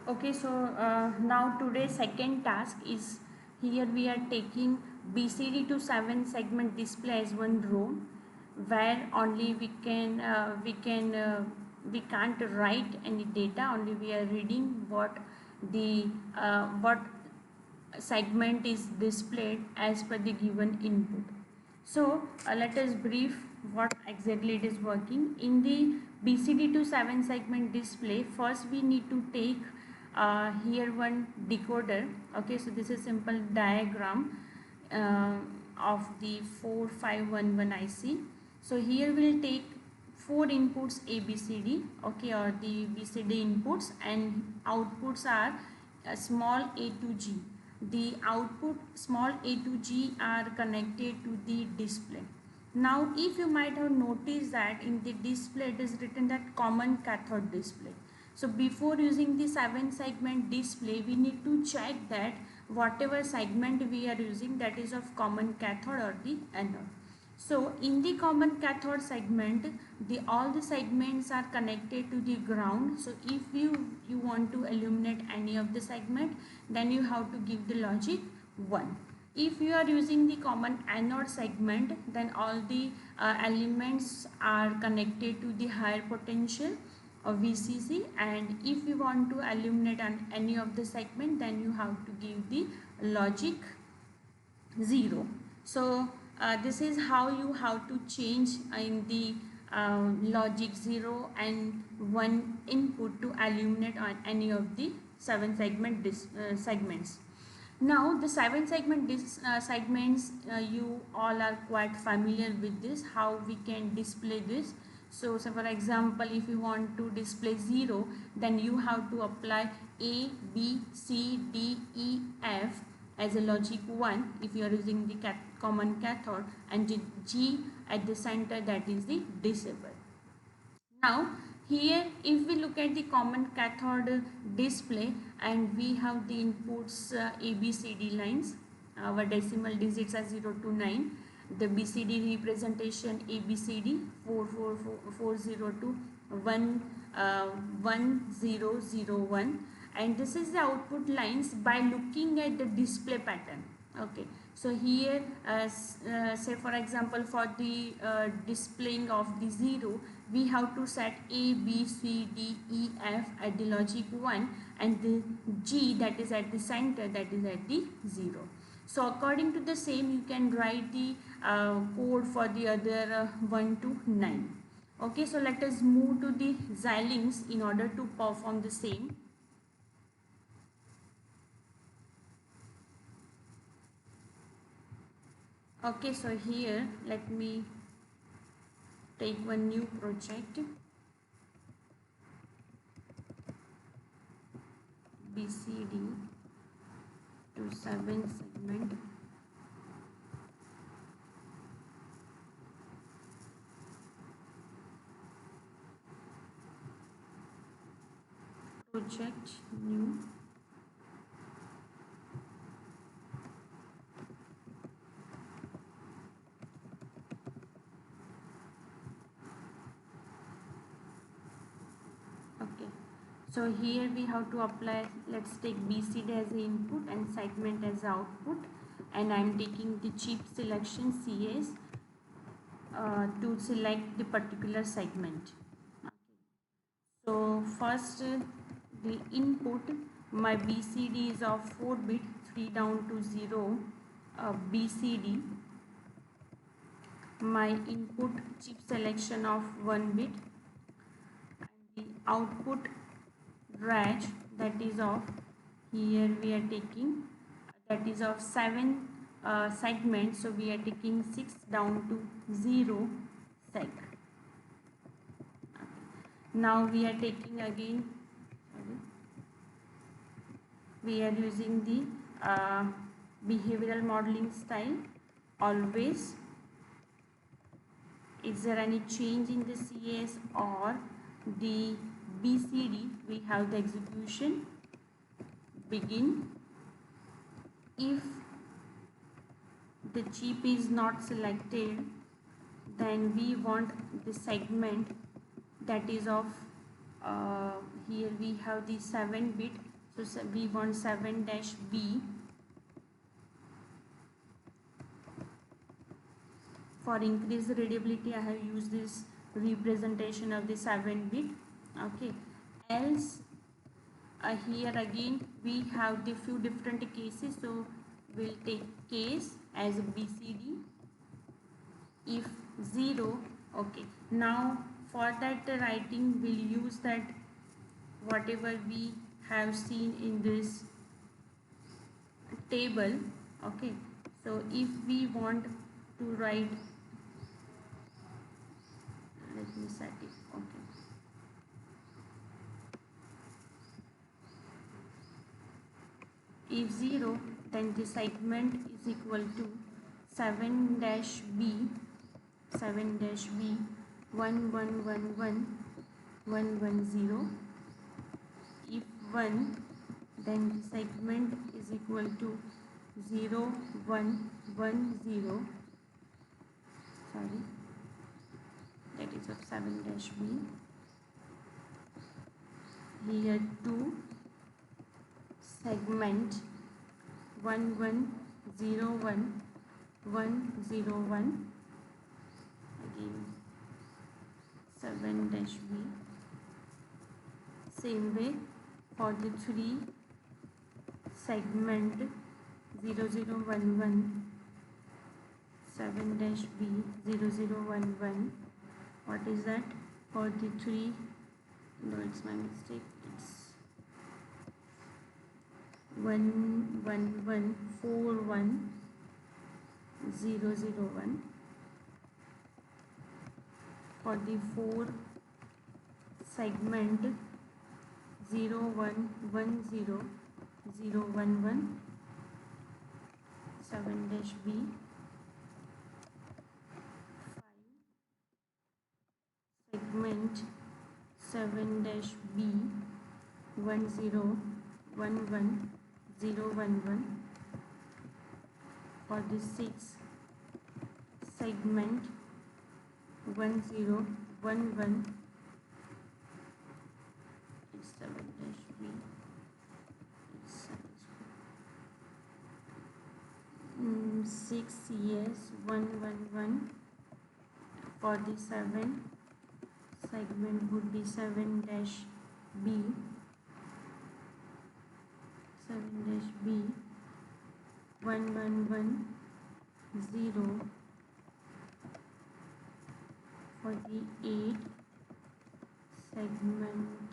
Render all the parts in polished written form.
Okay, so now today's second task is here we are taking BCD to 7 segment display as one row where only we can't write any data, only we are reading what segment is displayed as per the given input. So let us brief what exactly it is working. In the BCD to 7 segment display, first we need to take here one decoder. Okay, so this is simple diagram uh, of the 4511 IC. So here we'll take four inputs ABCD, okay, or the BCD inputs, and outputs are small a to G. The output small a to G are connected to the display. Now if you might have noticed that in the display it is written that common cathode display. So before using the 7 segment display, we need to check that whatever segment we are using, that is of common cathode or the anode. So in the common cathode segment, all the segments are connected to the ground. So if you want to illuminate any of the segment, then you have to give the logic 1. If you are using the common anode segment, then all the elements are connected to the higher potential or VCC, and if you want to illuminate on any of the segment, then you have to give the logic 0. So this is how you have to change in the logic 0 and 1 input to illuminate on any of the 7 segments. Now the 7 segments, you all are quite familiar with this, how we can display this. So for example, if you want to display 0, then you have to apply A, B, C, D, E, F as a logic 1 if you are using the common cathode, and G at the center, that is the disable. Now here if we look at the common cathode display, and we have the inputs ABCD lines, our decimal digits are 0 to 9, the BCD representation ABCD 44402 1001, and this is the output lines by looking at the display pattern. Okay, so here say for example, for the displaying of the 0, we have to set A, B, C, D, E, F at the logic 1, and the G, that is at the center, that is at the 0. So according to the same, you can write the code for the other 1 to 9. Okay, so let us move to the Xilinx in order to perform the same. Okay, so here let me take one new project, BCD to 7 segment. Project new. Okay, so here we have to apply, let's take BCD as the input and segment as output, and I am taking the chip selection CS to select the particular segment. Okay. So first the input, my BCD is of 4 bit, 3 down to 0 BCD, my input chip selection of 1 bit, and the output range, that is of, here we are taking, that is of 7 segments, so we are taking 6 down to 0 seg. Now we are taking again, we are using the behavioral modeling style. Always, is there any change in the CS or the BCD? We have the execution begin. If the chip is not selected, then we want the segment, that is of here we have the 7 bit So we want 7 dash B. For increased readability, I have used this representation of the 7-bit. Okay. Else, here again we have the few different cases. So we'll take case as BCD. If 0, okay. Now for that writing, we'll use that whatever we have seen in this table. Okay. So if we want to write, let me set it. Okay. If 0, then the segment is equal to 7 dash B, 7 dash B, 1 1 1 1 1 1 0. If 1, then the segment is equal to 0 1 1 0. Sorry, that is of 7 dash B. Here 2, segment 1 1 0 1 1 0 1. Again 7 dash B. Same way for the 3, segment 0 0 1 1 7 dash B 0 0 1 1. What is that? For the 3, no, it's my mistake, it's 1 1 1 4 1 0 0 1. For the 4, segment 0 1 1 0 0 1 1 7 dash B. 5, segment 7 dash B 1 0 1 1 0 1 1. For the 6, segment 1 0 1 1 it's 7 dash B. It's 6, yes, 1 1 1. For the 7, segment would be 7 dash B, 7 dash B 1 1 1 0. For the 8, segment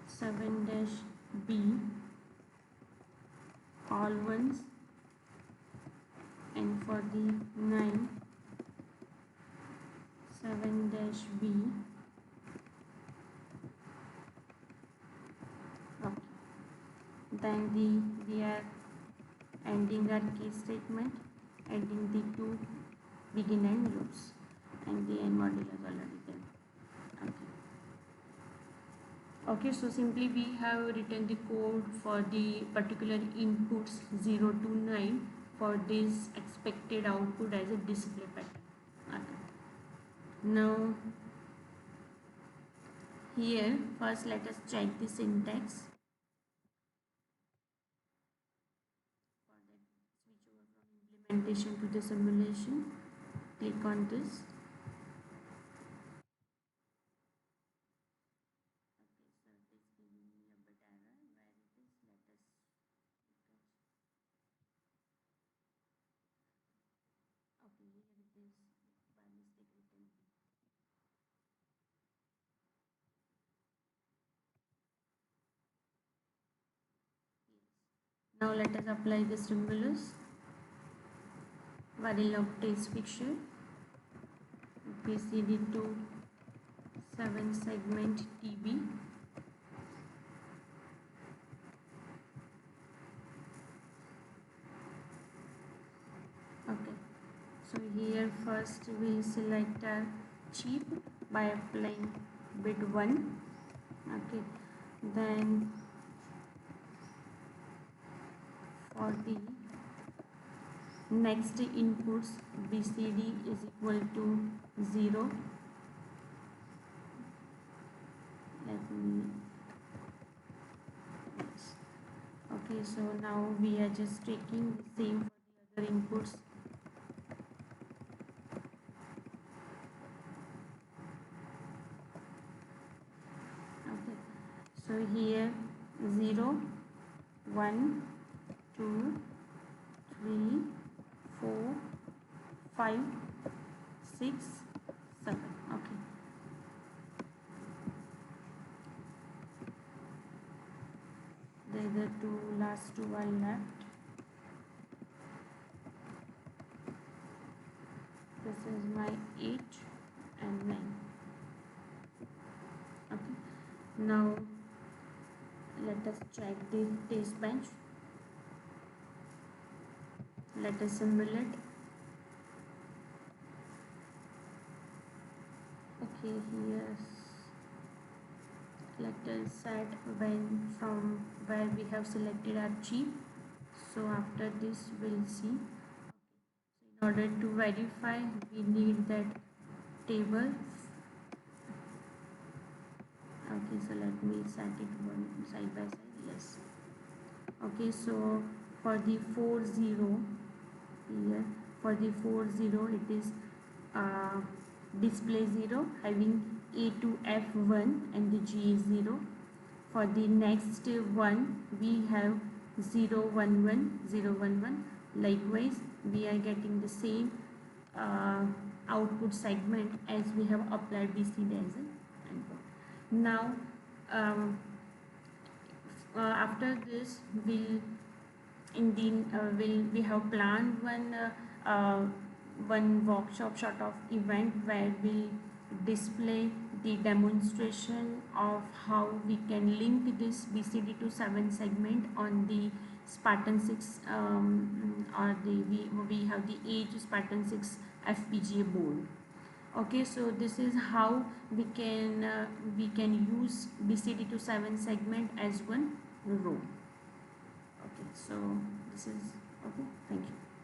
7 dash B, all ones. And for the 9, 7 dash B. Okay. Then we are ending our case statement, ending the 2 begin end loops, and the end module is already there. Okay. Okay, so simply we have written the code for the particular inputs 0 to 9 for this expected output as a display pattern. Okay. Now here first let us check the syntax. For that, switch over from implementation to the simulation. Click on this. Okay, so it is giving me a bit error. Where it is? Let us. Okay, here it is. By mistake written. Now let us apply the stimulus. Verilog test fixture. BCD to 7 segment TB. Okay. So here first we select our chip by applying bit 1. Okay. Then for the next inputs BCD is equal to 0. Let me, yes. Okay, so now we are just taking the same for the other inputs. Okay, so here 0, 1, 2, 3, 4, 5, 6, 7. Okay, the last two are left. This is my 8 and 9. Okay, now let us check the test bench. Let us simulate. Okay, here let us set when from where we have selected our chip. So after this we'll see. In order to verify, we need that table. Okay, so let me set it one side by side. Yes. Okay, so for the 40 here, for the 40 it is uh, display 0 having A to F1 and the G is 0. For the next one we have 0 1 1 0 1 1. Likewise we are getting the same output segment as we have applied BCD as an input. Now after this we'll we have planned one workshop sort of event where we display the demonstration of how we can link this BCD to 7 segment on the Spartan 6 or we have the age Spartan 6 FPGA board. Okay, so this is how we can use BCD to 7 segment as one row. Okay, so this is okay. Thank you.